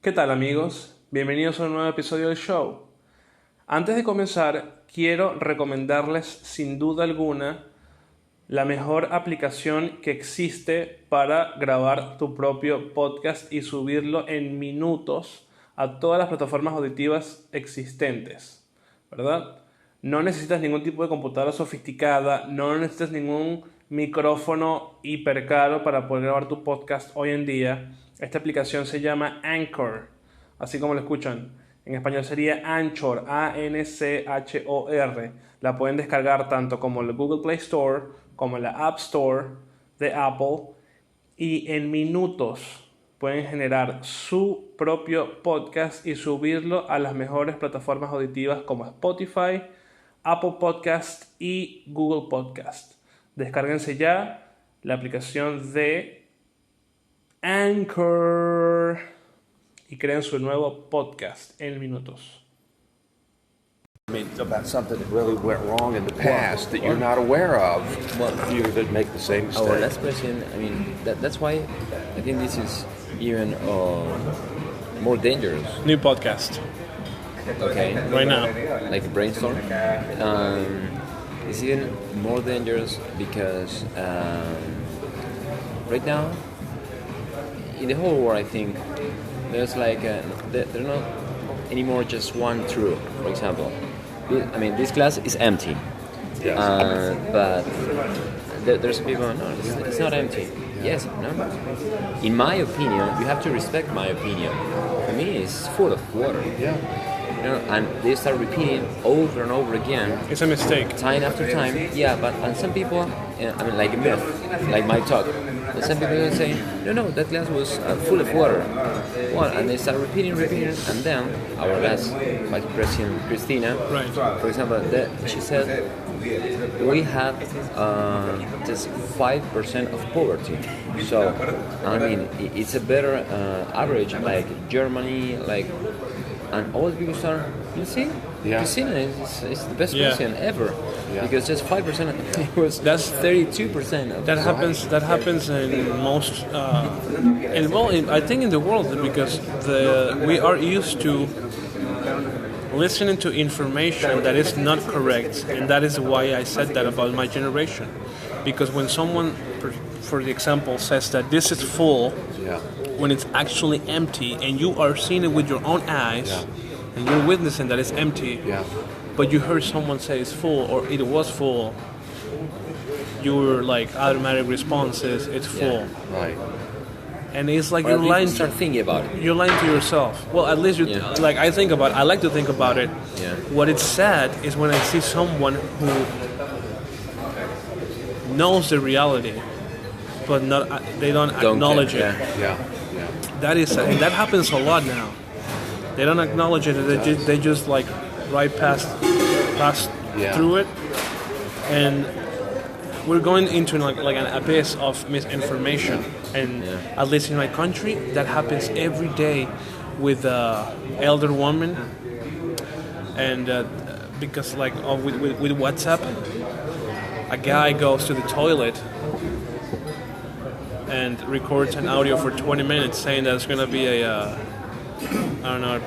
¿Qué tal amigos? Bienvenidos a un nuevo episodio del show. Antes de comenzar, quiero recomendarles sin duda alguna la mejor aplicación que existe para grabar tu propio podcast y subirlo en minutos a todas las plataformas auditivas existentes, ¿verdad? No necesitas ningún tipo de computadora sofisticada, no necesitas ningún micrófono hipercaro para poder grabar tu podcast hoy en día. Esta aplicación se llama Anchor, así como lo escuchan. En español sería Anchor, A-N-C-H-O-R. La pueden descargar tanto como en el Google Play Store como en la App Store de Apple. Y en minutos pueden generar su propio podcast y subirlo a las mejores plataformas auditivas como Spotify, Apple Podcast y Google Podcast. Descárguense ya la aplicación de Anchor y creen su nuevo podcast en minutos. I mean, about something that really went wrong in the past that you're not aware of. Well, you would make the same mistake. Our last question, I mean, that's why I think this is even more dangerous. New podcast. Okay. Right now. Like a brainstorm. It's even more dangerous because right now, in the whole world, I think there's like there's not anymore just one truth. For example, I mean, this glass is empty. Yes. But there's people. No, it's not empty. Yes, no. In my opinion, you have to respect my opinion. For me, it's full of water. Yeah. You know, and they start repeating over and over again. It's a mistake. Time after time. Yeah, but and some people, I mean, like a myth, like my talk. And some people will say, no, that glass was full of water. Well, and they start repeating, and then our last Vice President Christina, Right. for example, she said we have just 5% of poverty. So, I mean, it's a better average, like Germany, like. And all the people start, you see, Christina is the best president ever, because just 5% it was. That's 32%. That happens in most, I think in the world, because we are used to listening to information that is not correct, and that is why I said that about my generation, because when someone, for the example, says that this is full, when it's actually empty, and you are seeing it with your own eyes, and you're witnessing that it's empty, but you heard someone say it's full or it was full, your like automatic response is it's full. Right. And it's like you're lying. Start thinking about it. You're lying to yourself. Well, at least like I like to think about it. Yeah. What it's sad is when I see someone who knows the reality, but they don't acknowledge it. Yeah. That is, and that happens a lot now. They don't acknowledge it. They just like right past through it, and we're going into like an abyss of misinformation. And at least in my country, that happens every day with elder women, and because like with WhatsApp, a guy goes to the toilet and records an audio for 20 minutes saying that it's going to be a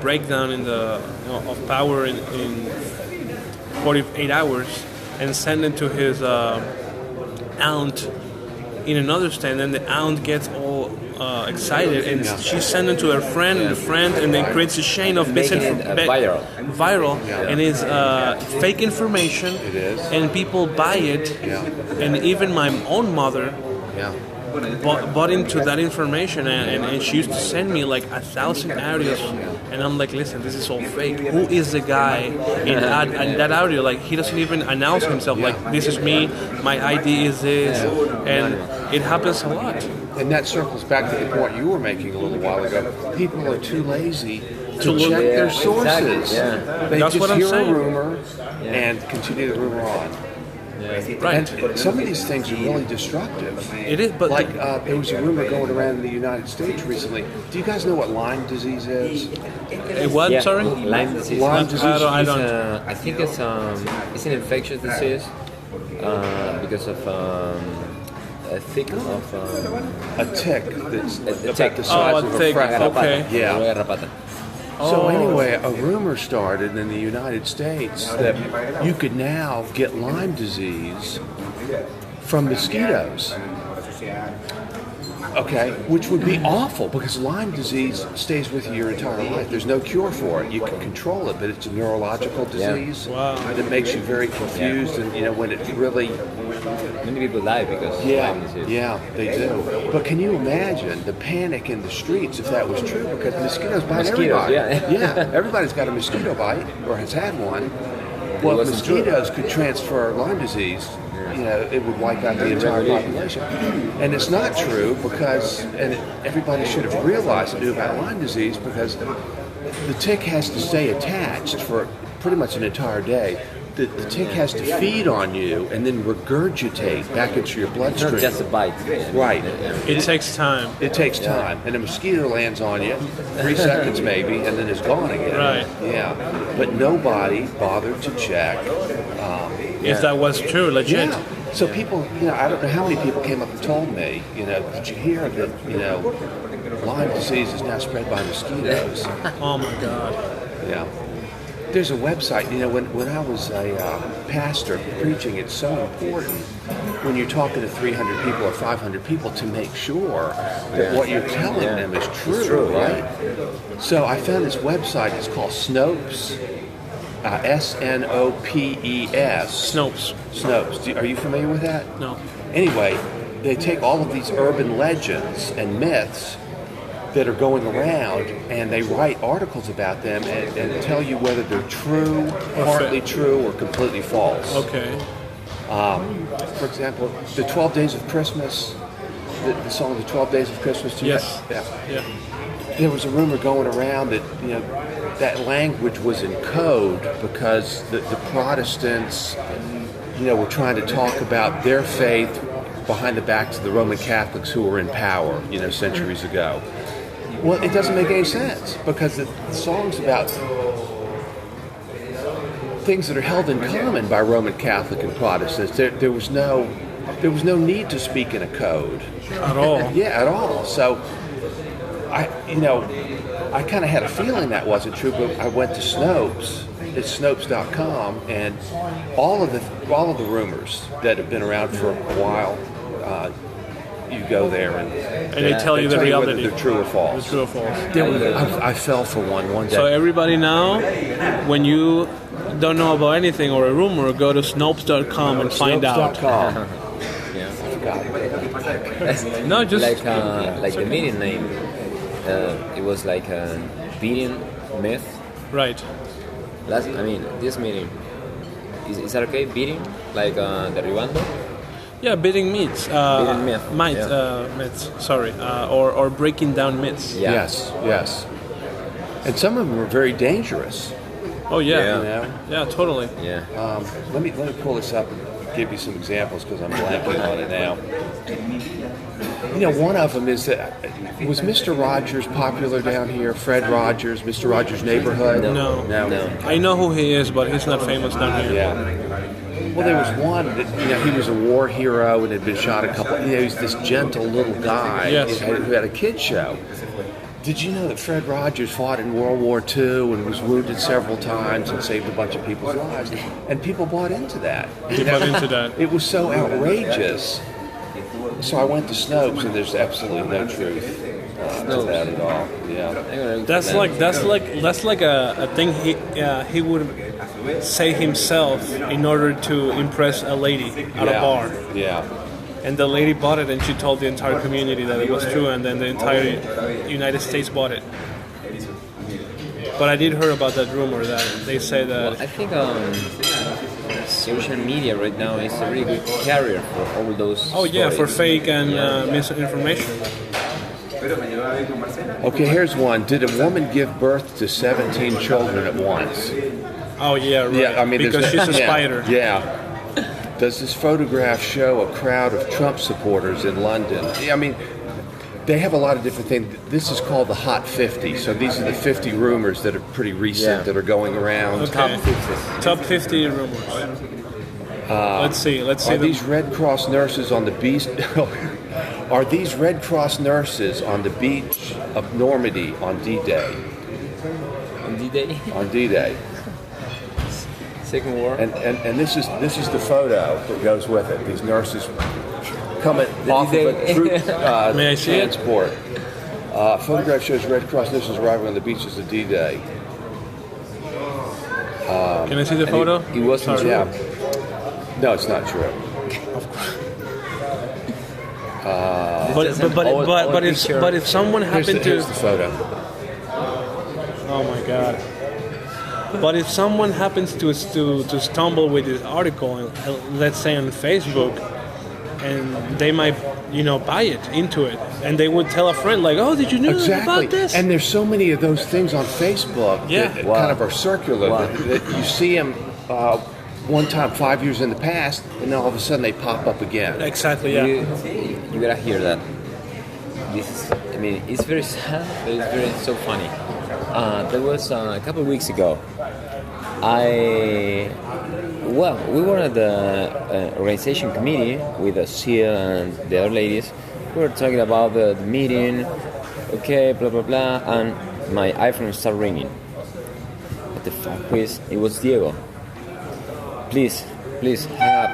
breakdown of power in 48 hours, and send it to his aunt in another stand, and the aunt gets all excited, and she sends it to her friend, and then creates a chain of viral, and it's fake information, and people buy it, and even my own mother bought into that information, and she used to send me like 1,000 audios, and I'm like, listen, this is all fake. Who is the guy in that audio? Like, he doesn't even announce himself, like, this is me, my ID is this, and it happens a lot. And that circles back to the point you were making a little while ago. People are too lazy to check their sources. Exactly. They That's just what I'm hear saying. a rumor and continue the rumor on. Right. And some of these things are really destructive. It is, but Like there was a rumor going around in the United States recently. Do you guys know what Lyme disease is? what? Yeah, Sorry. Lyme disease. Lyme disease. I don't. I think it's an infectious disease because of a thick of A tick that's about tick. the size a of a tick, freckle. okay. Yeah. garrapata. So anyway, a rumor started in the United States that you could now get Lyme disease from mosquitoes. Okay, which would be awful because Lyme disease stays with you your entire life. There's no cure for it. You can control it, but it's a neurological disease that makes you very confused. And when it really, Many people die because of Lyme disease. yeah, they do. But can you imagine the panic in the streets if that was true? Because mosquitoes bite everybody. Yeah. Everybody's got a mosquito bite or has had one. Well, if mosquitoes could transfer Lyme disease, it would wipe out the entire population. And it's not true because, everybody should have realized and knew about Lyme disease because the tick has to stay attached for pretty much an entire day. The tick has to feed on you and then regurgitate back into your bloodstream. It's not just a bite. Right. It takes time. It takes time. And a mosquito lands on you, 3 seconds maybe, and then it's gone again. Right. Yeah. But nobody bothered to check. If that was true, legit. Yeah. So people, I don't know how many people came up and told me, did you hear that, Lyme disease is now spread by mosquitoes? Oh my God. Yeah. There's a website, when I was a pastor preaching, it's so important when you're talking to 300 people or 500 people to make sure that what you're telling them is true, It's true, right? So I found this website, it's called Snopes, Snopes. Snopes. Are you familiar with that? No. Anyway, they take all of these urban legends and myths that are going around, and they write articles about them and tell you whether they're true, partly true, or completely false. Okay. For example, the 12 Days of Christmas, the song "The 12 Days of Christmas." Yes. Yeah. There was a rumor going around that that language was in code because the Protestants, were trying to talk about their faith behind the backs of the Roman Catholics who were in power, centuries ago. Well, it doesn't make any sense because the song's about things that are held in common by Roman Catholic and Protestants. There was no need to speak in a code At all. Yeah, at all. So I kind of had a feeling that wasn't true, but I went to Snopes. It's Snopes.com, and all of the rumors that have been around for a while. You go there and they tell you the reality. Whether they're true or false. It's true or false. I fell for one day. So everybody now, when you don't know about anything or a rumor, go to Snopes.com and find out. Snopes.com. Yeah. I forgot. No, just like the meeting name. It was like a beating myth. right. This meeting is that okay? Beating like derribando. Yeah, beating myths. Beating myth. Myths. Sorry, or breaking down myths. Yeah. Yes. And some of them were very dangerous. Oh yeah. Yeah. Yeah, totally. Yeah. Let me pull this up and give you some examples because I'm blanking on it now. One of them is that was Mr. Rogers popular down here? Fred Rogers, Mr. Rogers' Neighborhood? No. I know who he is, but he's not famous down here. Yeah. Well, there was one that he was a war hero and had been shot a couple. He's this gentle little guy who had a kids show. Did you know that Fred Rogers fought in World War II and was wounded several times and saved a bunch of people's lives? And people bought into that. It was so outrageous. So I went to Snopes, and there's absolutely no truth to that at all. Yeah. That's like a thing he would say himself in order to impress a lady at a bar. Yeah. And the lady bought it, and she told the entire community that it was true, and then the entire United States bought it. But I did hear about that rumor that they say that. Well, I think social media right now is a really good carrier for all those. Oh yeah, stories. for fake and misinformation. Okay, here's one. Did a woman give birth to 17 children at once? Oh yeah, right. Yeah, because she's a spider. Yeah. Does this photograph show a crowd of Trump supporters in London? They have a lot of different things. This is called the Hot 50. So these are the 50 rumors that are pretty recent that are going around. Okay. Top 50 rumors. Let's see. Are these Red Cross nurses on the beach? Are these Red Cross nurses on the beach of Normandy on D-Day? On D-Day? On D-Day. Second War. And this is the photo that goes with it. These nurses coming off of a troop May I see transport. Photograph shows Red Cross nurses arriving on the beaches of D-Day. Can I see the photo? It wasn't true. Yeah. No, it's not true. But if someone happened Here's the photo. Oh my God. But if someone happens to stumble with this article, let's say on Facebook, and they might, buy it into it, and they would tell a friend like, "Oh, did you know about this?" And there's so many of those things on Facebook that kind of are circular that you see them one time 5 years in the past, and then all of a sudden they pop up again. Exactly. Yeah. You gotta hear that. It's very sad, but it's so funny. There was a couple of weeks ago. We were at the organization committee with Sia and the other ladies. We were talking about the meeting, okay, blah blah blah, and my iPhone started ringing. What the fuck is? It was Diego. Please hang up.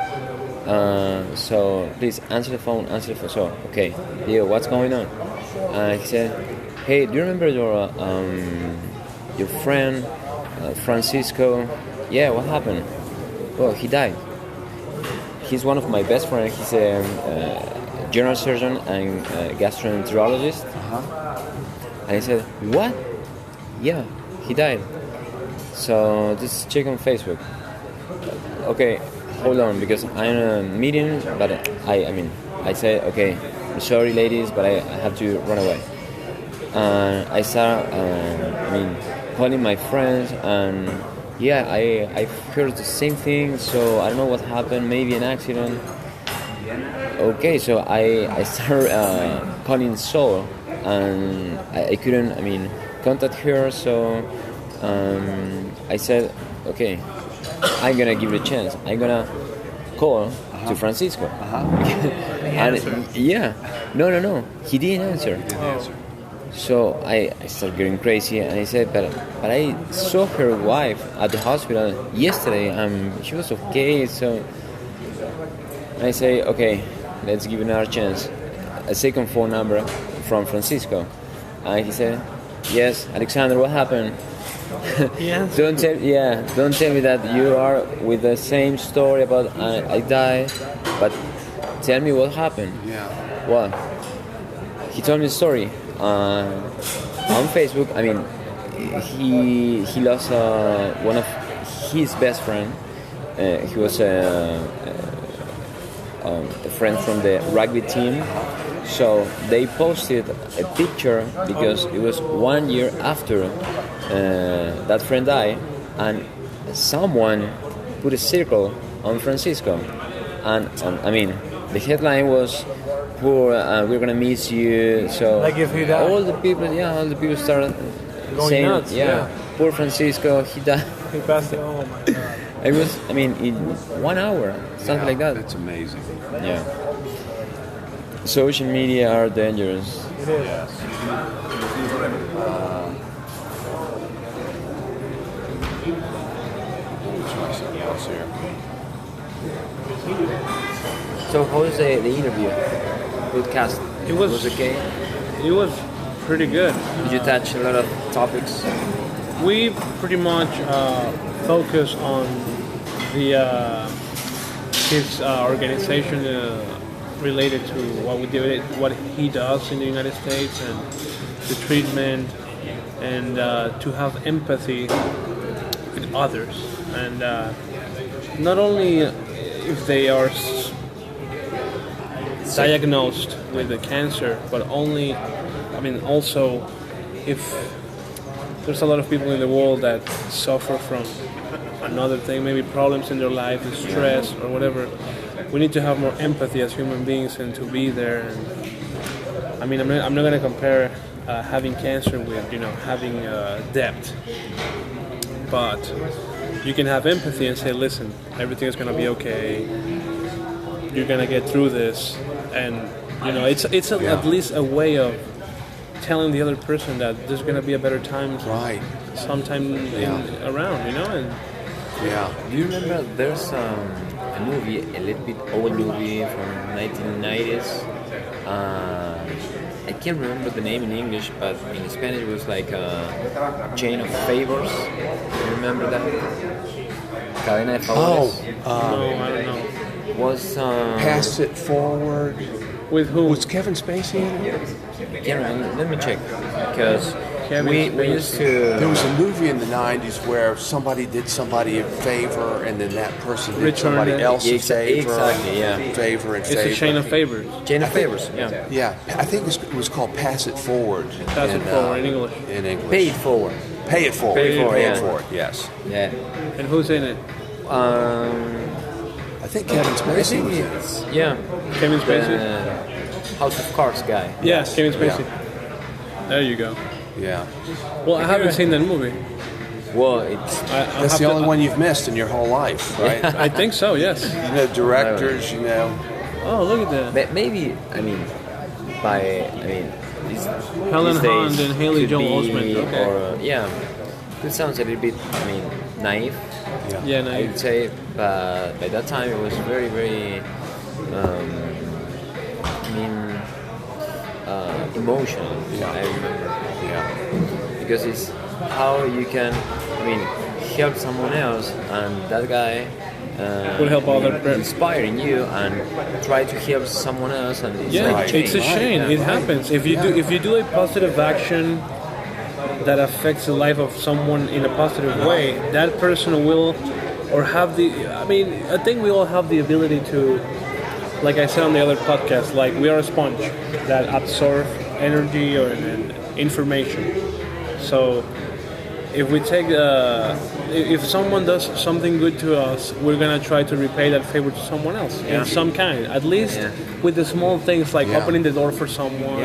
So please answer the phone. So okay, Diego, what's going on? He said, "Hey, do you remember your friend Francisco? Yeah, what happened? Well, he died. He's one of my best friends. He's a general surgeon and gastroenterologist." And he said, "What? Yeah, he died. So just check on Facebook." Okay, hold on, because I'm in a meeting, but I said, okay, I'm sorry ladies, but I have to run away. I start, calling my friends, and yeah, I heard the same thing, so I don't know what happened, maybe an accident. Okay, so I started calling Sol, and I couldn't, contact her, so I said, okay, I'm gonna give it a chance. I'm gonna call to Francisco. And no, he didn't answer. So I started getting crazy, and I said, but I saw her wife at the hospital yesterday, and she was okay. So I say, okay, let's give it another chance. A second phone number from Francisco, and he said, yes, Alexander, what happened? Yes. Don't tell me that you are with the same story about I died, but tell me what happened. Yeah. Well, he told me the story on Facebook. He lost one of his best friend. He was a friend from the rugby team. So they posted a picture because it was 1 year after that friend died, and someone put a circle on Francisco, and the headline was, "Poor, we're gonna miss you." So like if he died. all the people started saying, nuts, poor Francisco, he died. He passed it. Oh my God. It was, in 1 hour, something like that. That's amazing. Yeah. Social media are dangerous. It is. Yes. Try something else here. So how was the interview? Podcast? It was okay? It was pretty good. Did you touch a lot of topics? We pretty much focus on the his organization related to what he does in the United States, and the treatment, and to have empathy with others, and not only if they are diagnosed with the cancer, but also if there's a lot of people in the world that suffer from another thing, maybe problems in their life, stress or whatever. We need to have more empathy as human beings and to be there. And I'm not going to compare having cancer with having debt, but you can have empathy and say, listen, everything is going to be okay. You're going to get through this. And, it's at least a way of telling the other person that there's going to be a better time sometime around, And Do you remember there's a movie, a little bit old movie from 1990s? I can't remember the name in English, but in Spanish it was like a chain of favors. You remember that? Cadena de favores. No, I don't know. Was Pass It Forward. With who? Was Kevin Spacey in it? I can't remember. Let me check, because we used to. There was a movie in the 90s where somebody did somebody a favor, and then that person did somebody else a favor. Exactly, yeah. Favor and It's favor. a chain of favors. Chain of favors, yeah. Yeah, I think it was called Pass It Forward. Pass it forward in English. In English. Pay it forward. Pay it forward. Pay it forward, Pay yeah. it forward, yes. Yeah. And who's in it? I think Kevin I Spacey think was in it. it's, yeah. Kevin Spacey? House of Cards guy. Yes, Kevin Spacey. Yeah. There you go. Yeah. Well, I haven't seen that movie. Well, it's That's the only one you've missed in your whole life, right? I think so, yes. Directors, Oh, look at that. maybe, Helen these days Hunt and Haley could Joel be, Osment. Okay. Or, it sounds a little bit, naive. Yeah, I nice. would say, but by that time it was very, very, emotional. I remember. Yeah. Because it's how you can, help someone else, and that guy Will help other inspiring you and try to help someone else, and it's Yeah, like it's a change. shame. It happens. If you do a positive action that affects the life of someone in a positive way, that person will, or have the. I think we all have the ability to, like I said on the other podcast, like we are a sponge that absorbs energy or information. So if we take if someone does something good to us, we're gonna try to repay that favor to someone else in some kind. At least with the small things like opening the door for someone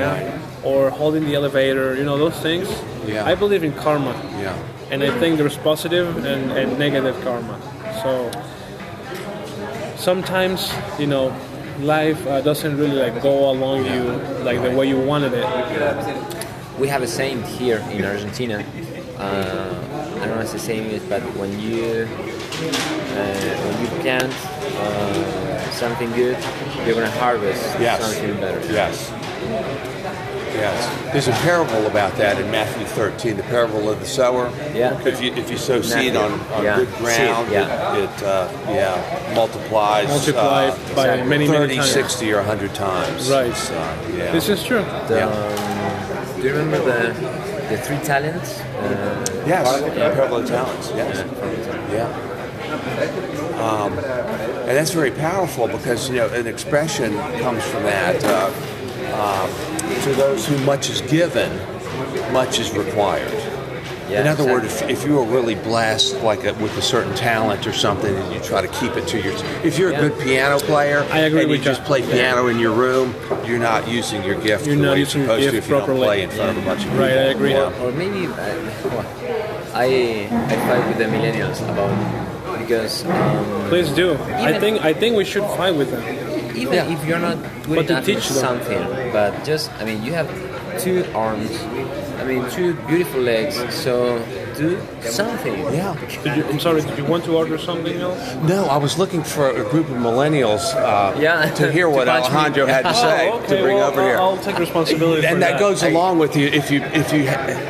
or holding the elevator. Those things. Yeah. I believe in karma. Yeah. And I think there's positive and negative karma. So sometimes, life doesn't really go along you like the way you wanted it. We have a saying here in Argentina. I don't know if it's the same, but when you plant something good, you're gonna harvest something better. Yes. There's a parable about that in Matthew 13, the parable of the sower. Yeah. If you sow seed on good ground, it multiplies. Multiplied by many 30, times. 60, or 100 times. Right. So, This is true. Do you remember the 3 talents? Yes, the parable of talents. Yes. And that's very powerful because an expression comes from that. To those who much is given, much is required. In other words, if you are really blessed, with a certain talent or something, and you try to keep it to yourself. If you're a good piano player, I agree and with you just play piano in your room, you're not using your gift the way you're supposed to if you don't play in front of a bunch of people. Right, I agree. Or maybe I fight with the millennials because Please do. I think we should fight with them. even if you're not good But to enough teach at them. something, but just you have 2 arms, 2 beautiful legs, so do something. Yeah. I'm sorry, did you want to order something else? No, I was looking for a group of millennials to hear what To punch me. Alejandro had to say to bring over here. I'll take responsibility for And that goes along with you if you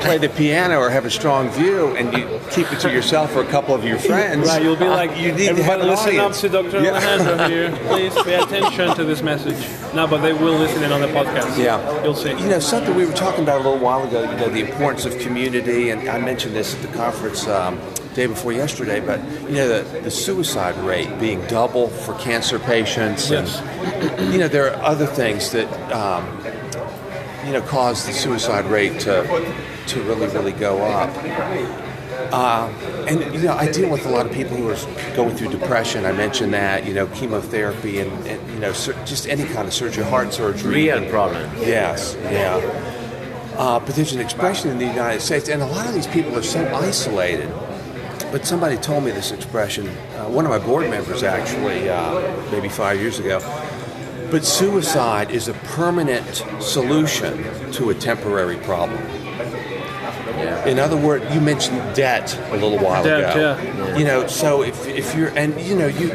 play the piano or have a strong view and you keep it to yourself or a couple of your friends. Right, you'll be like, you need to have everybody an listen up audience. to Dr. Alejandro here. Please pay attention to this message. No, but they will listen in on the podcast. Yeah. You'll see. Something we were talking about a little while ago, the importance of community, and I mentioned this at the conference day before yesterday, but the suicide rate being double for cancer patients, Yes. and there are other things that cause the suicide rate to really go up. And I deal with a lot of people who are going through depression. I mentioned that, chemotherapy and just any kind of surgery, heart surgery. Real problem. Yes, yeah. But there's an expression in the United States, and a lot of these people are so isolated but somebody told me this expression. One of my board members, actually, maybe 5 years ago. But suicide is a permanent solution to a temporary problem. In other words, you mentioned debt a little while ago. Yeah. You know, so if you're, and you know, you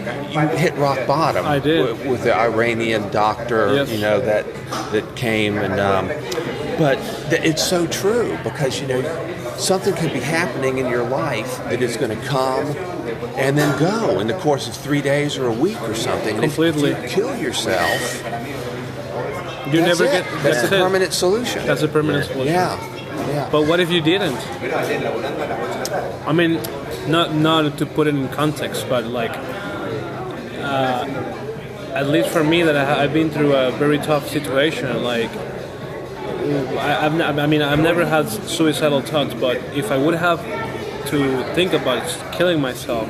hit rock bottom. I did. With the Iranian doctor, yes. you know, that came and, but it's so true because, you know, something could be happening in your life that is going to come and then go in the course of 3 days or a week or something. Completely. And if you kill yourself, You never it. get. That's That's a it. permanent solution. That's a permanent solution. Yeah. But what if you didn't? I mean, not to put it in context, but like, at least for me, that I've been through a very tough situation. Like, I've never had suicidal thoughts, but if I would have to think about killing myself,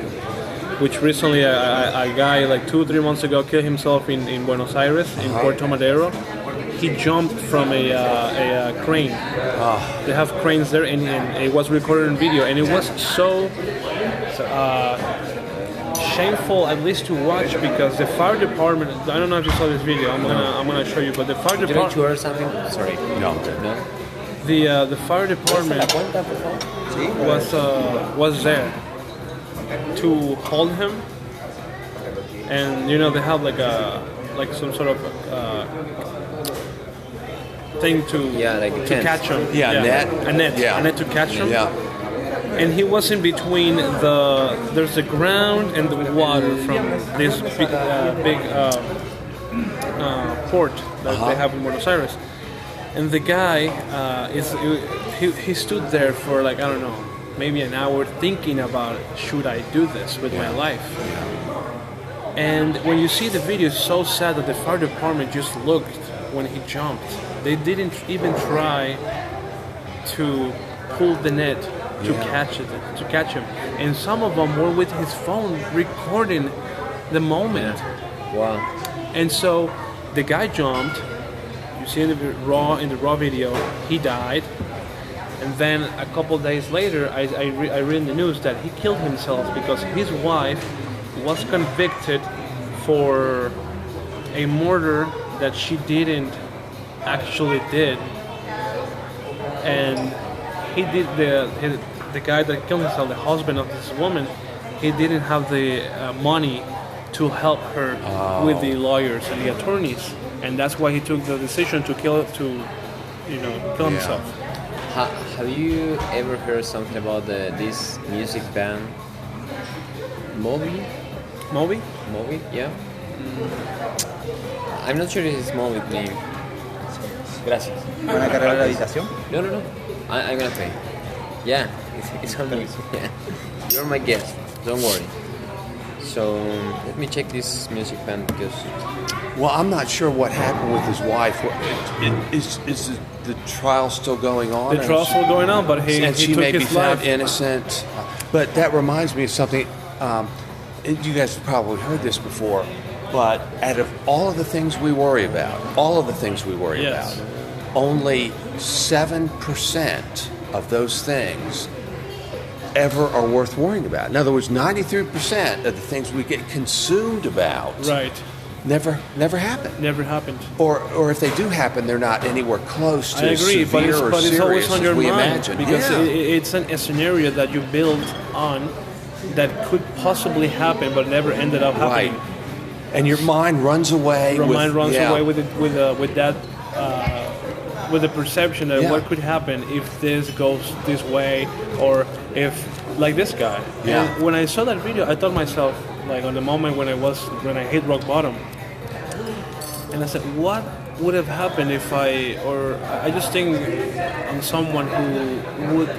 which recently a guy like 2-3 months ago killed himself in Buenos Aires, in Puerto Madero. He jumped from a crane. They have cranes there, and it was recorded in video, and it was so shameful, at least to watch, because the fire department. I don't know if you saw this video. I'm gonna show you, but the fire department. Did I or something? Sorry. No. The fire department was there to hold him, and you know they have like some sort of thing to catch him. A net. A net to catch him. Yeah. And he was in between there's the ground and the water from this big port that they have in Buenos Aires. And the guy he stood there for like, I don't know, maybe an hour thinking about, should I do this with my life? And when you see the video, it's so sad that the fire department just looked when he jumped. They didn't even try to pull the net to catch him. And some of them were with his phone recording the moment. Wow. And so the guy jumped. You see in the raw video, he died. And then a couple days later, I read in the news that he killed himself because his wife was convicted for a murder that she didn't actually did, and he did the guy that killed himself, the husband of this woman, he didn't have the money to help her with the lawyers and the attorneys, and that's why he took the decision to kill himself. Have you ever heard something about this music band, Moby? Yeah. I'm not sure if it's Moby name. Gracias. ¿Van a cargar la habitación? No. I'm gonna pay. Yeah, it's on me. Yeah. You're my guest. Don't worry. So let me check this music band because. Well, I'm not sure what happened with his wife. Is the trial still going on? The trial's still going on, but he she took may be his found life. innocent. But that reminds me of something. You guys have probably heard this before. But out of all of the things we worry about, Yes. only 7% of those things ever are worth worrying about. In other words, 93% of the things we get consumed about never happen. Never happened. Or if they do happen, they're not anywhere close to as severe but or it's serious always on your as we mind imagine. because it's a scenario that you build on that could possibly happen, but never ended up happening. Right. And your mind runs away. Your mind runs away with the perception that what could happen if this goes this way, or if like this guy. Yeah. And when I saw that video, I thought myself, like on the moment when I hit rock bottom, and I said, what would have happened if I just think on someone who would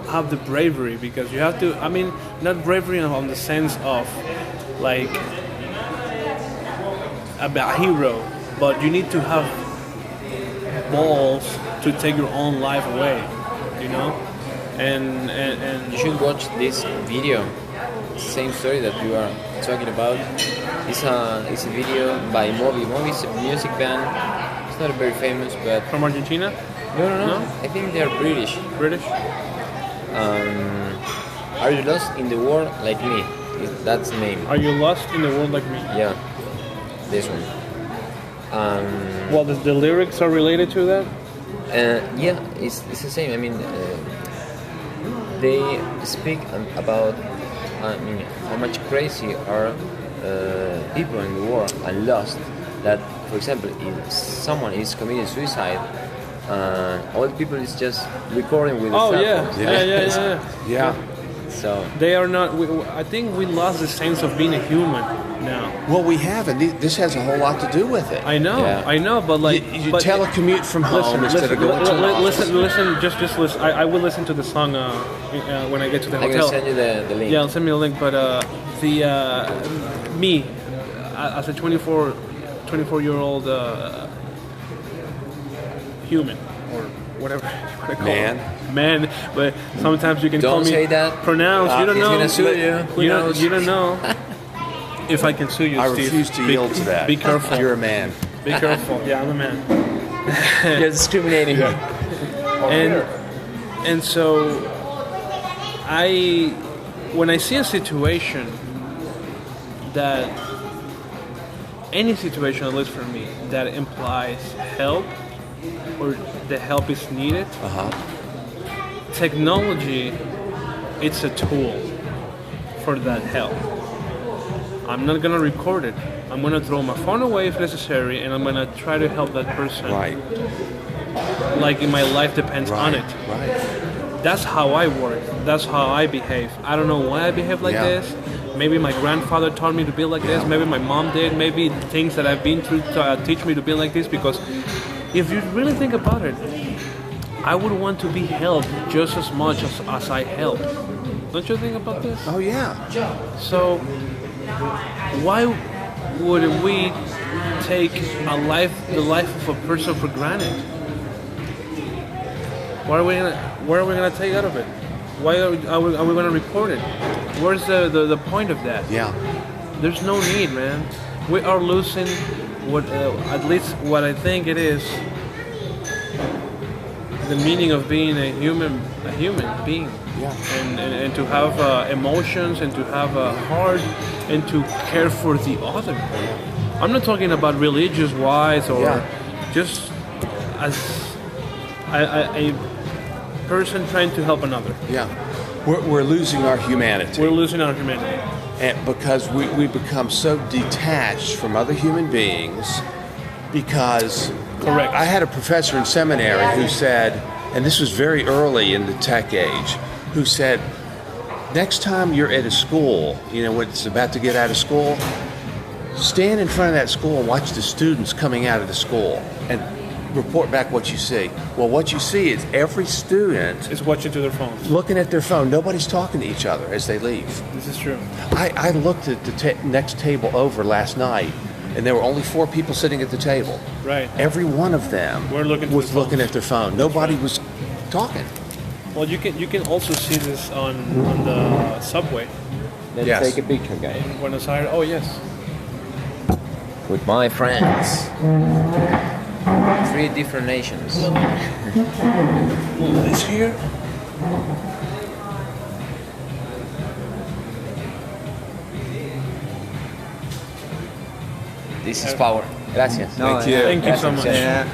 have the bravery, because you have to. I mean, not bravery on the sense of like a hero, but you need to have balls to take your own life away, you know? And you should watch this video. Same story that you are talking about. It's a video by Moby. Moby is a music band. It's not very famous, but from Argentina? No. I think they are British. Are you lost in the world like me? That's the name. Are you lost in the world like me? Yeah, this one. Well, the lyrics are related to that? Yeah, it's the same. I mean, they speak about how much crazy are people in the world and lost. That, for example, if someone is committing suicide, all the people is just recording with the cell phones. Yeah. So they are not. I think we lost the sense of being a human now. Well, we haven't. This has a whole lot to do with it. I know, but like you telecommute from home instead of going to an office. Listen, just listen. I will listen to the song when I get to the hotel. I'm gonna send you the link. Yeah, send me the link. But me as a 24-year-old human or whatever you want to call it. Man, but sometimes you can don't call me. Don't say that. Pronounce. You don't he's know. Gonna sue you. You don't know. If I can sue you, I Steve, refuse to yield to that. Be careful. You're a man. Be careful. Yeah, I'm a man. You're discriminating. And so when I see a situation that any situation, at least for me, that implies help or the help is needed, technology, it's a tool for that help. I'm not gonna record it. I'm gonna throw my phone away if necessary, and I'm gonna try to help that person. Right. Like my life depends on it. Right. That's how I work. That's how I behave. I don't know why I behave like this. Maybe my grandfather taught me to be like this. Maybe my mom did. Maybe things that I've been through teach me to be like this. Because if you really think about it, I would want to be helped just as much as I help. Don't you think about this? Oh yeah. So why would we take the life of a person for granted? Where are we gonna take out of it? Why are we gonna record it? Where's the point of that? Yeah. There's no need, man. We are losing at least what I think it is, the meaning of being a human being. Yeah. And to have emotions and to have a heart and to care for the other. I'm not talking about religious wise or just as a person trying to help another. Yeah. We're losing our humanity. We're losing our humanity. And because we become so detached from other human beings because... Correct. I had a professor in seminary who said, and this was very early in the tech age, who said, next time you're at a school, when it's about to get out of school, stand in front of that school and watch the students coming out of the school and report back what you see. Well, what you see is every student is watching to their phones, looking at their phone. Nobody's talking to each other as they leave. This is true. I looked at the next table over last night, and there were only 4 people sitting at the table. Right. Every one of them was looking at their phone. Nobody was talking. Well, you can also see this on the subway. Let's take a picture, guys. In Buenos Aires. Oh yes. With my friends. 3 different nations. This here. This is power. Gracias. Thank you. Thank you so much. Yeah.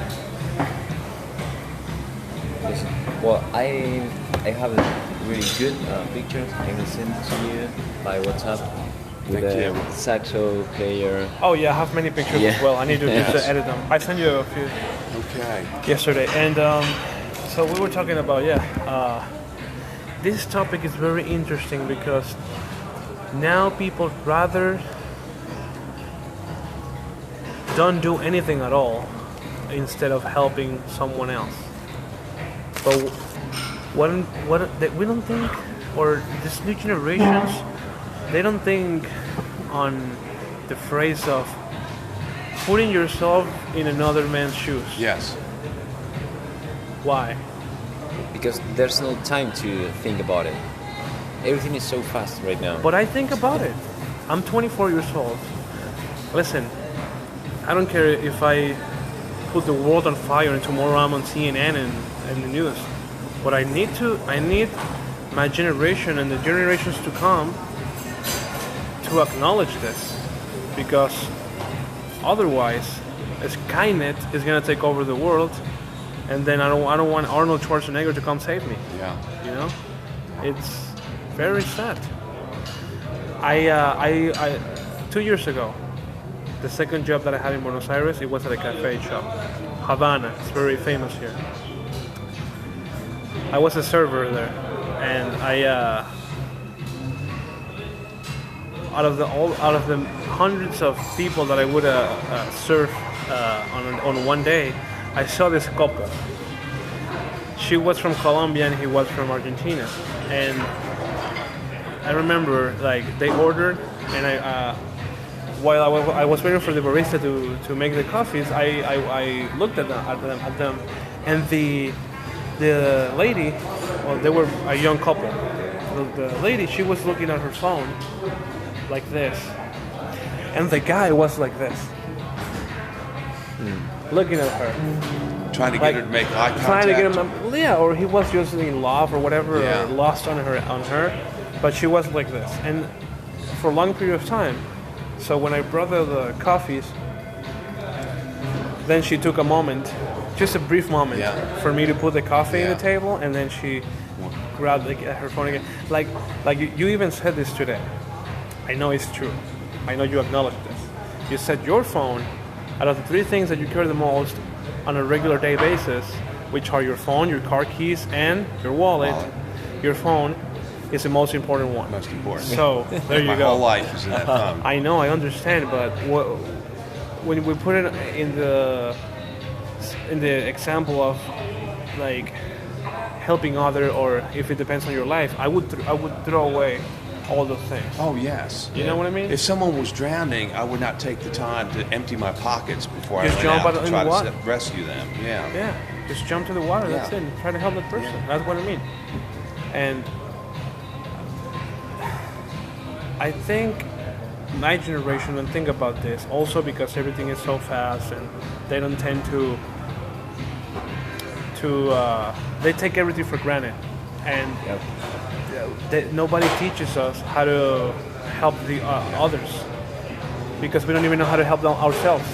Well, I have really good pictures. I will send it to you by WhatsApp with a saxo player. Oh yeah, I have many pictures as well. I need to just edit them. I sent you a few yesterday, and so we were talking about this topic is very interesting because now people rather don't do anything at all instead of helping someone else. But we don't think, or this new generations, they don't think on the phrase of putting yourself in another man's shoes. Yes. Why? Because there's no time to think about it. Everything is so fast right now. But I think about it. I'm 24 years old. Listen, I don't care if I put the world on fire and tomorrow I'm on CNN and the news. But I need my generation and the generations to come to acknowledge this, because otherwise, Skynet is gonna take over the world, and then I don't want Arnold Schwarzenegger to come save me. Yeah. You know, it's very sad. I 2 years ago, the second job that I had in Buenos Aires, it was at a cafe shop, Havana. It's very famous here. I was a server there, and out of the hundreds of people that I would serve on one day, I saw this couple. She was from Colombia and he was from Argentina, and I remember like they ordered, and while I was waiting for the barista to make the coffees, I looked at them, and the lady, well, they were a young couple. The lady, she was looking at her phone like this, and the guy was like this, looking at her, trying to get her to make eye contact. Trying to get him, yeah, or he was just in love or whatever, or lost on her. But she was like this, and for a long period of time. So when I brought her the coffees, then she took a moment, just a brief moment, for me to put the coffee on the table, and then she grabbed her phone again. Like you even said this today. I know it's true. I know you acknowledge this. You said your phone, out of the three things that you carry the most on a regular day basis, which are your phone, your car keys, and your wallet, your phone is the most important one. Most important. So there you My go. whole life is in that phone. I know, I understand, but when we put it in the example of like helping other, or if it depends on your life, I would throw away all those things. Oh yes. You know what I mean? If someone was drowning, I would not take the time to empty my pockets before I went jump out to in try the water. to rescue them. Yeah. Yeah, just jump to the water. That's it. Try to help that person. That's what I mean. And I think my generation don't think about this also because everything is so fast, and they don't tend to they take everything for granted, and nobody teaches us how to help the others, because we don't even know how to help them ourselves,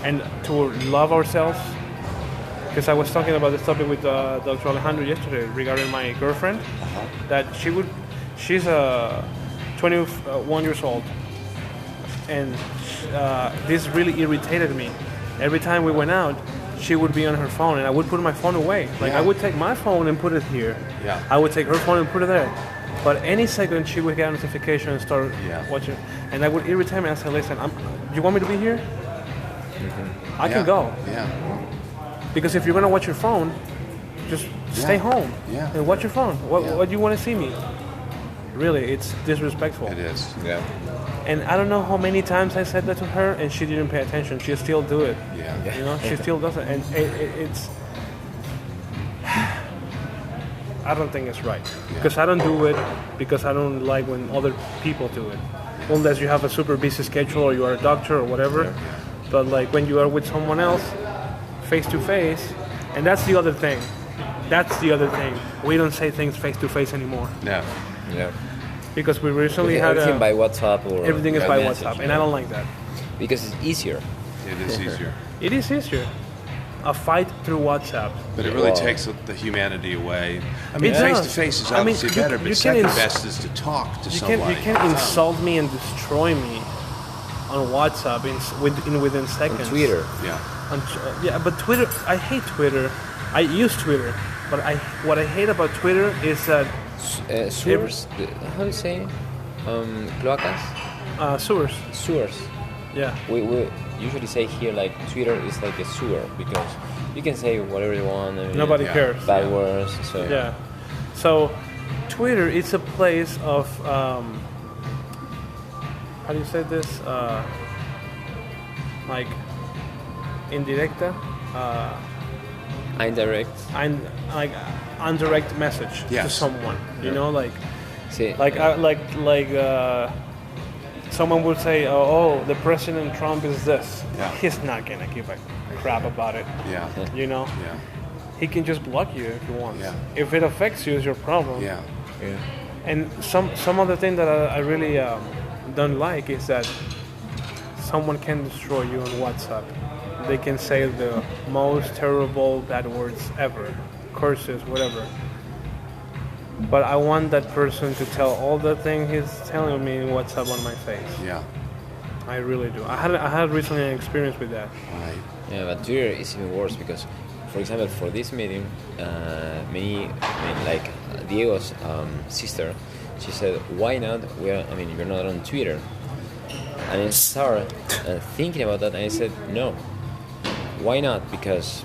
and to love ourselves. Because I was talking about this topic with Dr. Alejandro yesterday regarding my girlfriend, that she's 21 years old, and this really irritated me. Every time we went out, she would be on her phone, and I would put my phone away. Like I would take my phone and put it here. Yeah. I would take her phone and put it there. But any second she would get a notification and start watching, and that would irritate me. I said, "Listen, you want me to be here? I can go. Yeah. Because if you're gonna watch your phone, just stay home and watch your phone. What do you want to see me? Really, it's disrespectful. It is. Yeah. And I don't know how many times I said that to her, and she didn't pay attention. She still do it. Yeah. You know, she still does it, and it's. I don't think it's right, because I don't do it because I don't like when other people do it, unless you have a super busy schedule or you are a doctor or whatever. Yeah. But like when you are with someone else, face to face, and that's the other thing. We don't say things face to face anymore. No. Yeah. Because we recently had everything by WhatsApp or everything is by message, WhatsApp, and I don't like that. Because it's easier. It is easier. It is easier. A fight through WhatsApp. But it really takes the humanity away. I mean, face to face is obviously better, but second best is to talk to somebody. You can't insult me and destroy me on WhatsApp within seconds. On Twitter. Yeah. But Twitter, I hate Twitter. I use Twitter, but what I hate about Twitter is that sewers. How do you say? Cloacas. Sewers. Yeah. We usually say here like Twitter is like a sewer, because you can say whatever you want. I mean, nobody cares. Bad words. So. Yeah. So Twitter is a place of how do you say this? Like indirecta. Indirect. Indirect message to someone. You know, like. See, Someone would say, "Oh, the President Trump is this." Yeah. He's not gonna give a crap about it. Yeah. You know. Yeah. he can just block you if he wants. Yeah. If it affects you, it's your problem. Yeah. And some other thing that I really don't like is that someone can destroy you on WhatsApp. They can say the most terrible bad words ever, curses, whatever. But I want that person to tell all the things he's telling me in WhatsApp on my face. Yeah. I really do. I had recently an experience with that. Right. Yeah, but Twitter is even worse because, for example, for this meeting, Diego's sister, she said, "Why not? You're not on Twitter." And I started thinking about that, and I said, "No, why not? Because,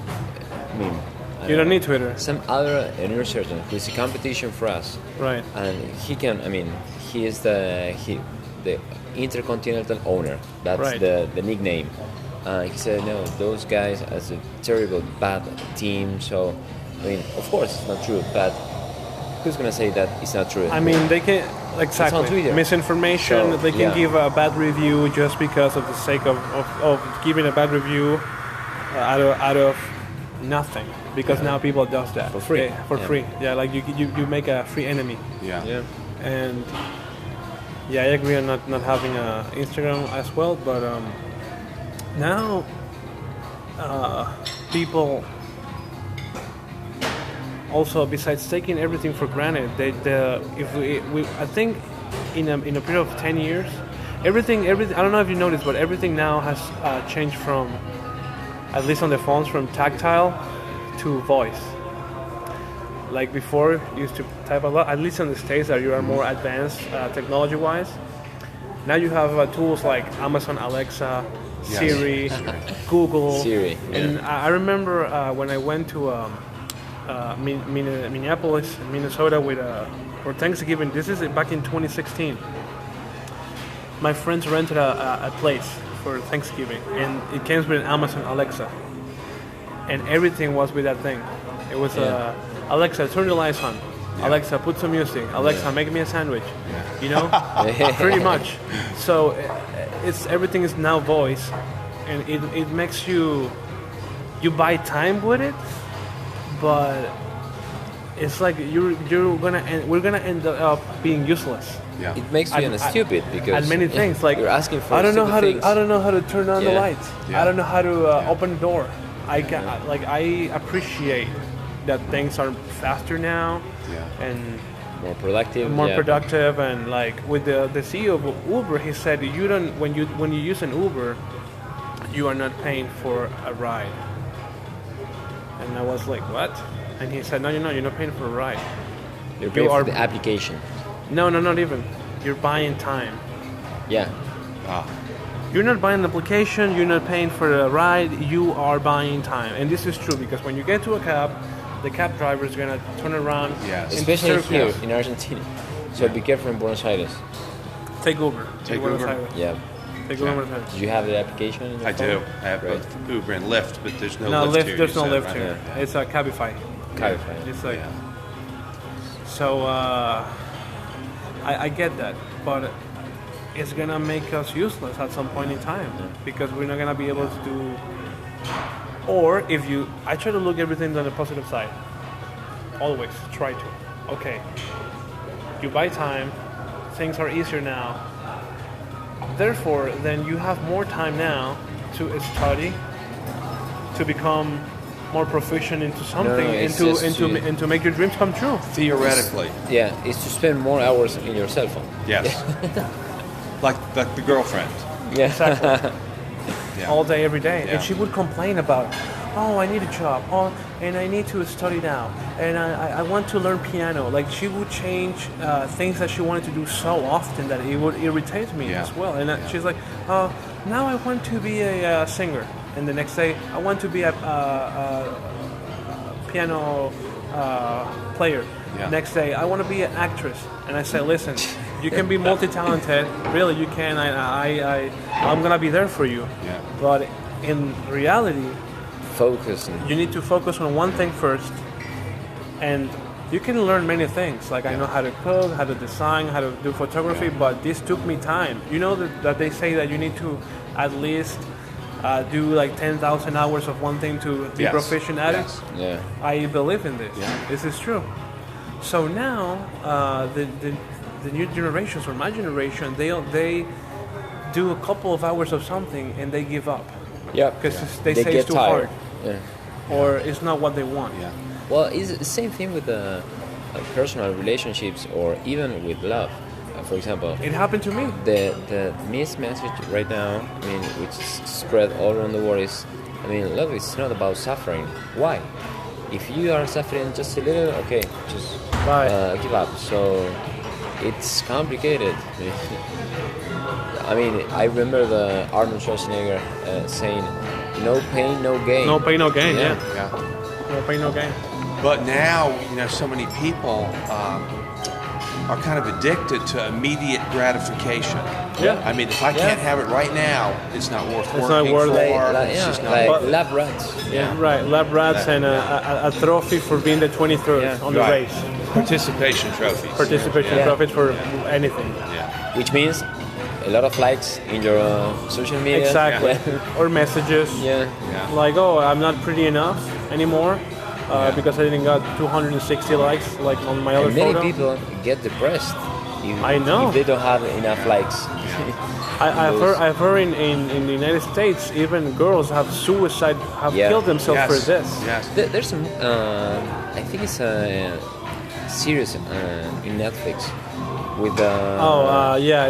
You don't need Twitter. Some other neurosurgeon who is a competition for us, Right? and he can. He is the Intercontinental owner. That's Right. the nickname." He said, "No, those guys has a terrible, bad team." So, of course, it's not true. But who's gonna say that it's not true? They can exactly misinformation. So, they can give a bad review just because of the sake of giving a bad review out of nothing. Because now people does that for free. Free. Yeah, like you make a free enemy. Yeah. And yeah, I agree on not having a Instagram as well, but now people also, besides taking everything for granted, I think in a period of 10 years, everything. I don't know if you noticed, but everything now has changed from, at least on the phones, from tactile to voice. Like before, you used to type a lot, at least in the States, that you are more advanced technology-wise. Now you have tools like Amazon Alexa, Siri, Google. Siri. And I remember when I went to Minneapolis, Minnesota, for Thanksgiving. This is back in 2016. My friends rented a place for Thanksgiving, and it came with an Amazon Alexa. And everything was with that thing. It was Alexa, turn the lights on. Yeah. Alexa, put some music. Alexa, make me a sandwich. Yeah. Pretty much. So everything is now voice, and it makes you buy time with it, but it's like we're gonna end up being useless. Yeah. It makes you stupid because at many things, like you're asking for I don't know how to turn on the Yeah. lights. Yeah. I don't know how to open the door. I appreciate that things are faster now and more productive. And like with the CEO of Uber, he said when you use an Uber, you are not paying for a ride. And I was like, what? And he said, no, you're not paying for a ride. You're paying for the application. No, not even. You're buying time. Yeah. You're not buying an application, you're not paying for a ride, you are buying time. And this is true because when you get to a cab, the cab driver is going to turn around. Yes. Especially here in Argentina. So be careful in Buenos Aires. Take Uber. Take Uber? Yeah. Take Uber. Do you have the application in your I phone? do. I have both Uber and Lyft, but there's no Lyft here. There's no Lyft right? here. Yeah. It's a Cabify. Cabify. It's like... So, I get that, but it's going to make us useless at some point in time because we're not going to be able to do... Or I try to look everything on the positive side. Always try to. Okay, you buy time, things are easier now. Therefore, then you have more time now to study, to become more proficient into something, and to make your dreams come true. Theoretically. It's to spend more hours in your cell phone. Yes. like the girlfriend. Yeah. Exactly. All day, every day. Yeah. And she would complain about, I need a job, and I need to study now, and I want to learn piano. Like, she would change things that she wanted to do so often that it would irritate me as well. And she's like, now I want to be a singer. And the next day, I want to be a piano player. Yeah. Next day, I want to be an actress. And I say, listen, you can be multi-talented. Really, you can. I'm going to be there for you. Yeah. But in reality, you need to focus on one thing first. And you can learn many things. Like, I know how to cook, how to design, how to do photography, but this took me time. You know that they say that you need to at least do like 10,000 hours of one thing to be proficient at it. Yeah. I believe in this. Yeah. This is true. So now the new generations, or my generation, they do a couple of hours of something and they give up. Yeah. Because they say get it's too tired. hard. Yeah. Or it's not what they want. Yeah. Well, it's the same thing with the personal relationships or even with love. For example, It happened to me. the missed message right now, I mean, which is spread all around the world is, I mean, love is not about suffering. Why? If you are suffering just a little, okay, just give up. So it's complicated. I mean, I remember the Arnold Schwarzenegger saying, "No pain, no gain." No pain, no gain. Yeah. Yeah. No pain, no gain. But now, so many people are kind of addicted to immediate gratification. Yeah. I mean, if I can't have it right now, it's not worth It's working not worth for. it. It's just not like worth it. lab rats. Yeah. Right. Lab rats and a trophy for being the 23rd on the Right. race. Participation trophies. Participation trophies for anything. Yeah. Which means a lot of likes in your social media. Exactly. Or messages. Yeah. Yeah. Like, oh, I'm not pretty enough anymore because I didn't got 260 likes like on my other And many photo. people get depressed I know. if they don't have enough likes. I've heard in the United States, even girls have killed themselves for this. Yes. There's some, I think it's a series in Netflix with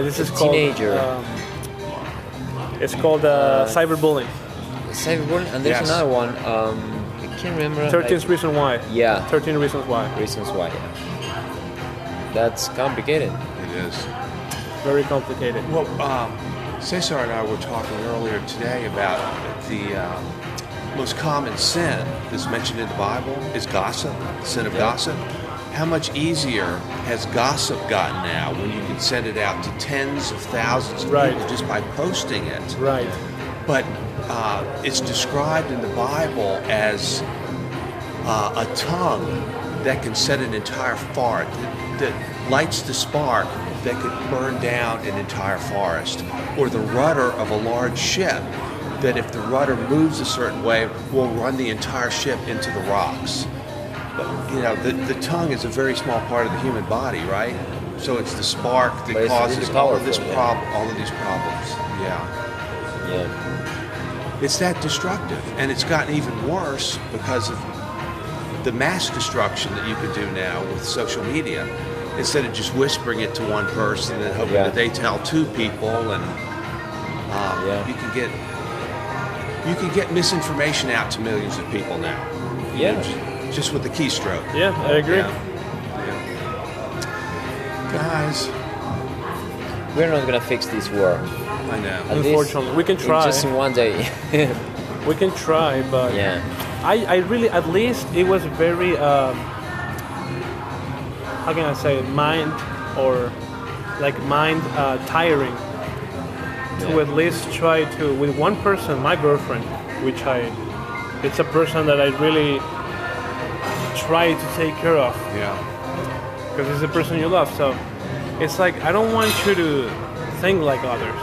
this is teenager. called. It's called cyberbullying. Cyberbullying, and there's Yes. another one. I can't remember. 13 Reasons Why. Yeah. 13 Reasons Why. Reasons why. Yeah. That's complicated. It is. Very complicated. Well, Cesar and I were talking earlier today about the most common sin that's mentioned in the Bible is gossip, the sin of gossip. How much easier has gossip gotten now when you can send it out to tens of thousands of Right. people just by posting it? Right. But it's described in the Bible as a tongue that can set an entire forest, that lights the spark that could burn down an entire forest, or the rudder of a large ship that if the rudder moves a certain way will run the entire ship into the rocks. But the tongue is a very small part of the human body, right? So it's the spark that But it's causes really all of this powerful, all of these problems. Yeah. Yeah. It's that destructive, and it's gotten even worse because of the mass destruction that you can do now with social media. Instead of just whispering it to one person and hoping that they tell two people, and you can get misinformation out to millions of people now. Yeah. Just with the keystroke. Yeah, I agree. Yeah. Guys, We're not gonna fix this war. I know. At least Unfortunately, we can try. Just in one day. We can try, but Yeah. I really, at least it was very, how can I say it, mind tiring to at least try to, with one person, my girlfriend, it's a person that I really try to take care of. Yeah. Because it's the person you love. So it's like, I don't want you to think like others.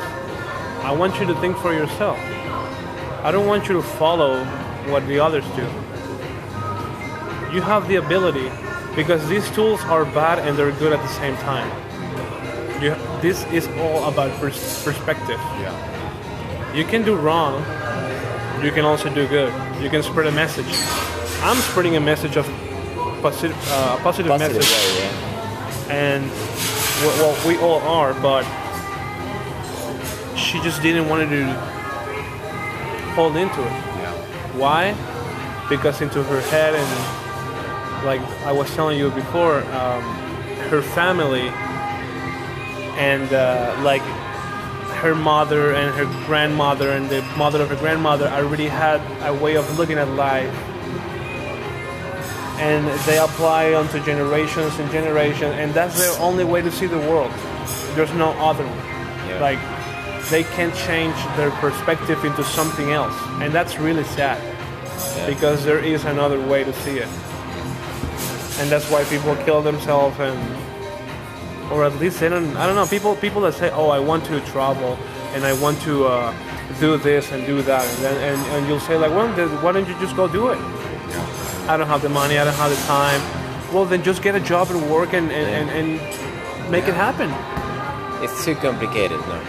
I want you to think for yourself. I don't want you to follow what the others do. You have the ability, because these tools are bad and they're good at the same time. This is all about perspective. Yeah. You can do wrong. You can also do good. You can spread a message. I'm spreading a message of positive message. Way, yeah. And we all are, but she just didn't want to hold into it. Yeah. Why? Because into her head, and like I was telling you before, her family and like her mother and her grandmother and the mother of her grandmother already had a way of looking at life, and they apply onto generations and generations, and that's their only way to see the world. There's no other one. Yeah. Like, they can't change their perspective into something else, and that's really sad. Yeah. Because there is another way to see it, and that's why people kill themselves, or at least they don't. I don't know. People that say, "Oh, I want to travel, and I want to do this and do that, and you'll say like, well, then why don't you just go do it? I don't have the money, I don't have the time. Well, then just get a job and work and make it happen. It's too complicated now.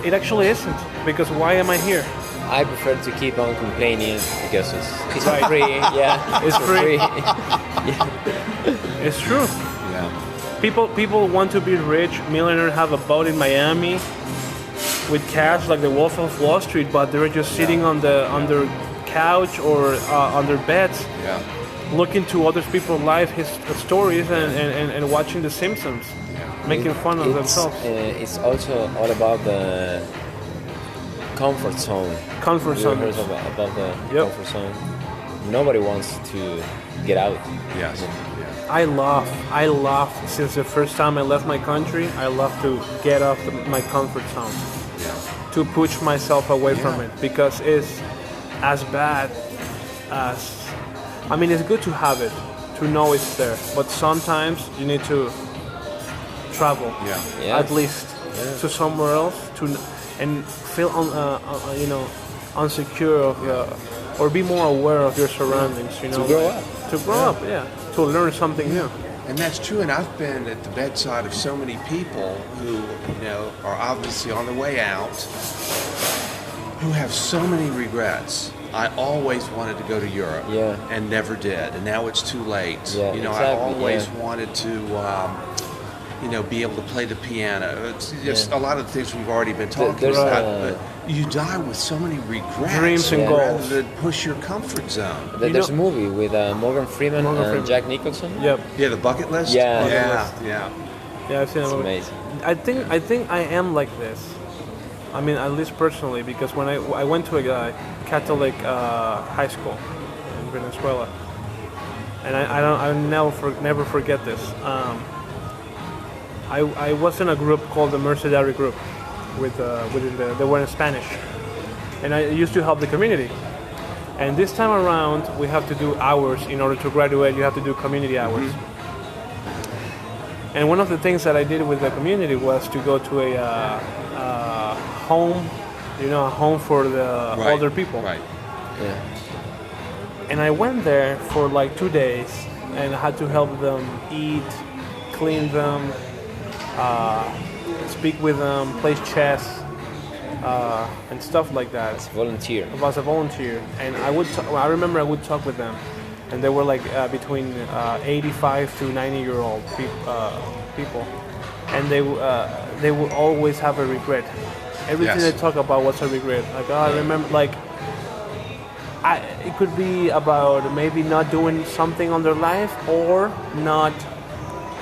It actually isn't, because why am I here? I prefer to keep on complaining because it's Right. free. Yeah, It's free. Yeah. It's true. Yeah. People want to be rich, millionaires, have a boat in Miami with cash like the Wolf of Wall Street, but they're just sitting on their couch or on their beds, looking to other people's life, his stories, and watching The Simpsons, making fun of themselves. It's also all about the comfort zone. Comfort You zone. heard about the Yep. comfort zone. Nobody wants to get out. Yes. I love since the first time I left my country, I love to get off my comfort zone, to push myself away from it, because it's as bad as, I mean, it's good to have it, to know it's there, but sometimes you need to travel, Yeah. at least to somewhere else, and feel unsecure of, or be more aware of your surroundings. To grow up. To grow up, to learn something new. And that's true, and I've been at the bedside of so many people who, are obviously on the way out, who have so many regrets. I always wanted to go to Europe, and never did, and now it's too late. Yeah, I exactly, always wanted to, be able to play the piano. It's just a lot of the things we've already been talking There's about. But you die with so many regrets, Dreams and rather goals. than push your comfort zone. There's a movie with Morgan Freeman and Jack Nicholson. Yep. Yeah, the bucket list. Yeah. Yeah. Yeah, I've seen It's that movie. amazing. I think I am like this. I mean, at least personally, because when I went to a Catholic high school in Venezuela, and I'll never forget this. I was in a group called the Mercenary Group, they were in Spanish, and I used to help the community. And this time around, we have to do hours in order to graduate. You have to do community hours. And one of the things that I did with the community was to go to a home, a home for the older people. Right. Yeah. And I went there for like 2 days, and I had to help them eat, clean them, speak with them, play chess, and stuff like that. It's volunteer. I was a volunteer, and I remember I would talk with them, and they were like between 85 to 90-year-old people, and they would always have a regret. Everything they talk about was a regret. Like, I remember, like, it could be about maybe not doing something on their life, or not.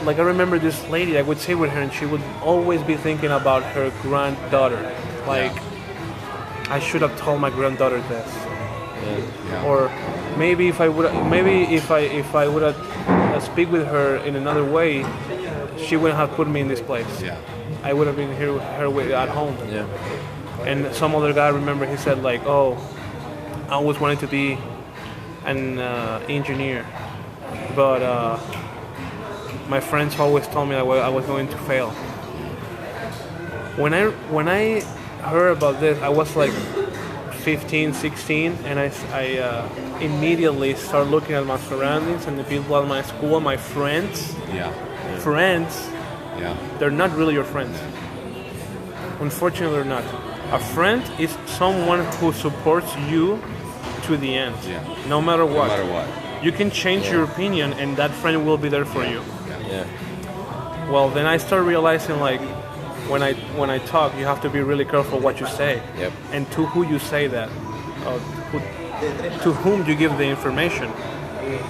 Like, I remember this lady, I would sit with her, and she would always be thinking about her granddaughter. Like, I should have told my granddaughter this. Or maybe if I would have speak with her in another way, she wouldn't have put me in this place. I would have been here at home. And some other guy, I remember, he said like, oh, I always wanted to be an engineer, but my friends always told me that I was going to fail. When I heard about this, I was like 15, 16, and I immediately started looking at my surroundings and the people at my school, my friends. Friends, they're not really your friends. Unfortunately, they're not. A friend is someone who supports you to the end, no matter what. You can change your opinion, and that friend will be there for you. Well, then I started realizing, like, when I talk, you have to be really careful what you say, and to who you say that, to whom you give the information.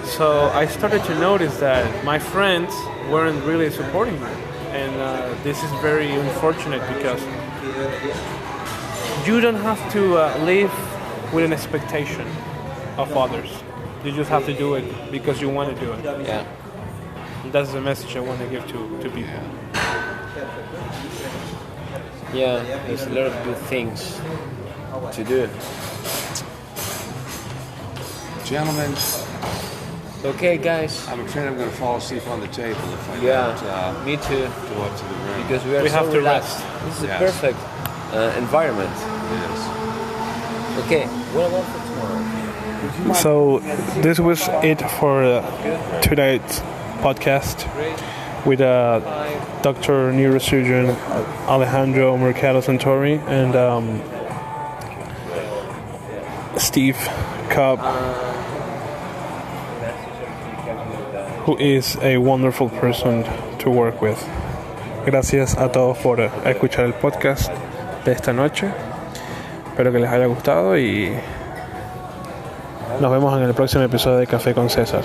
So I started to notice that my friends weren't really supporting me, and this is very unfortunate, because you don't have to live with an expectation of others. You just have to do it because you want to do it. That's the message I want to give to people. There's a lot of good things to do. Gentlemen, Okay, guys. I'm afraid I'm going to fall asleep on the table if I Yeah, don't me too. go up to the room. Because we We so have to relaxed. rest. This is Yes. perfect. environment. Yes. Okay, what about for tomorrow? So this was it for tonight's podcast with Dr. Neurosurgeon Alejandro Mercado Santori and Steve Cobb, who is a wonderful person to work with. Gracias a todos por escuchar el podcast de esta noche. Espero que les haya gustado y nos vemos en el próximo episodio de Café con César.